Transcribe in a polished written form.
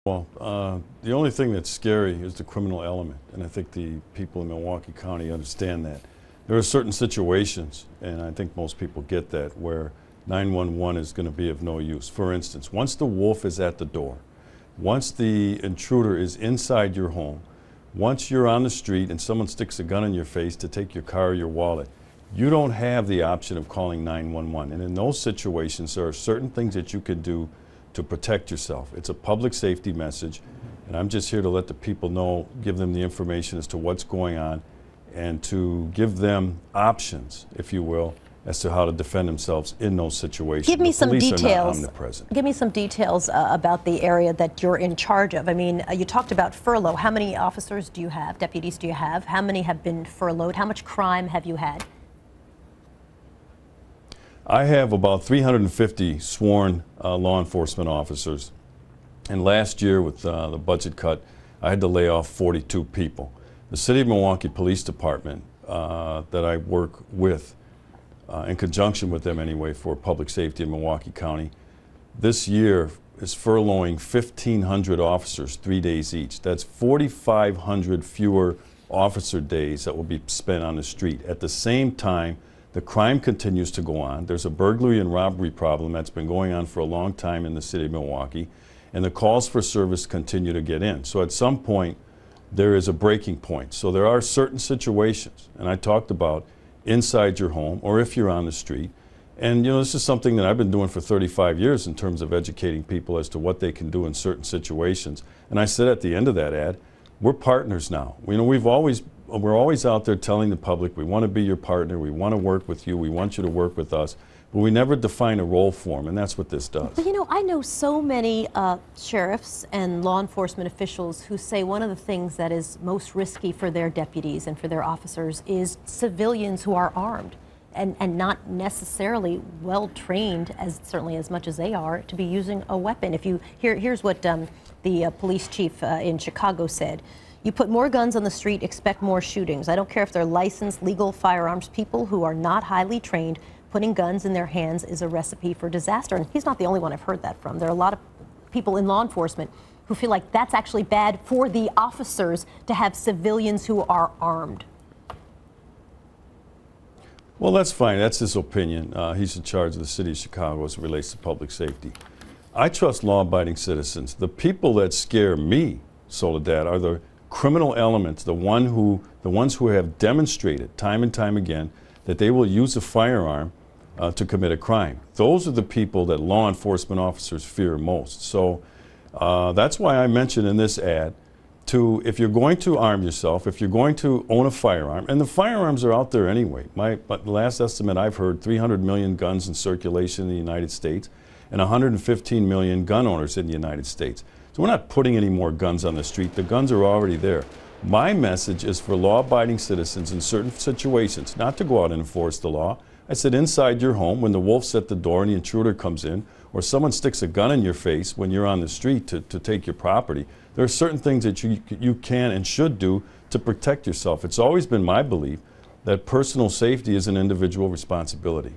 Well, the only thing that's scary is the criminal element, and I think the people in Milwaukee County understand that. There are certain situations, and I think most people get that, where 911 is going to be of no use. For instance, once the wolf is at the door, once the intruder is inside your home, once you're on the street and someone sticks a gun in your face to take your car or your wallet, you don't have the option of calling 911. And in those situations, there are certain things that you can do to protect yourself. It's a public safety message, and I'm just here to let the people know, give them the information as to what's going on, and to give them options, if you will, as to how to defend themselves in those situations. Give me some details. Are not omnipresent. Give me some details about the area that you're in charge of. I mean, you talked about furlough. How many officers do you have, deputies do you have? How many have been furloughed? How much crime have you had? I have about 350 sworn law enforcement officers, and last year with the budget cut, I had to lay off 42 people. The City of Milwaukee Police Department that I work with, in conjunction with them anyway, for public safety in Milwaukee County, this year is furloughing 1,500 officers 3 days each. That's 4,500 fewer officer days that will be spent on the street. At the same time, the crime continues to go on. There's a burglary and robbery problem that's been going on for a long time in the city of Milwaukee, and the calls for service continue to get in. So at some point, there is a breaking point. So there are certain situations, and I talked about inside your home or if you're on the street. And you know, this is something that I've been doing for 35 years in terms of educating people as to what they can do in certain situations. And I said at the end of that ad, we're partners now. You know, we're always out there telling the public, we want to be your partner, we want to work with you, we want you to work with us, but we never define a role for them, and that's what this does. But you know, I know so many sheriffs and law enforcement officials who say one of the things that is most risky for their deputies and for their officers is civilians who are armed and not necessarily well trained, certainly as much as they are, to be using a weapon. Here's what the police chief in Chicago said. You put more guns on the street, expect more shootings. I don't care if they're licensed, legal firearms. People who are not highly trained, putting guns in their hands is a recipe for disaster. And he's not the only one I've heard that from. There are a lot of people in law enforcement who feel like that's actually bad for the officers to have civilians who are armed. Well, that's fine. That's his opinion. He's in charge of the city of Chicago as it relates to public safety. I trust law-abiding citizens. The people that scare me, Soledad, are the criminal elements, the ones who have demonstrated time and time again that they will use a firearm to commit a crime. Those are the people that law enforcement officers fear most. So that's why I mentioned in this ad, if you're going to arm yourself, if you're going to own a firearm, and the firearms are out there anyway. But the last estimate I've heard, 300 million guns in circulation in the United States and 115 million gun owners in the United States. So we're not putting any more guns on the street. The guns are already there. My message is for law-abiding citizens in certain situations not to go out and enforce the law. I said inside your home, when the wolf's at the door and the intruder comes in, or someone sticks a gun in your face when you're on the street to take your property, there are certain things that you can and should do to protect yourself. It's always been my belief that personal safety is an individual responsibility.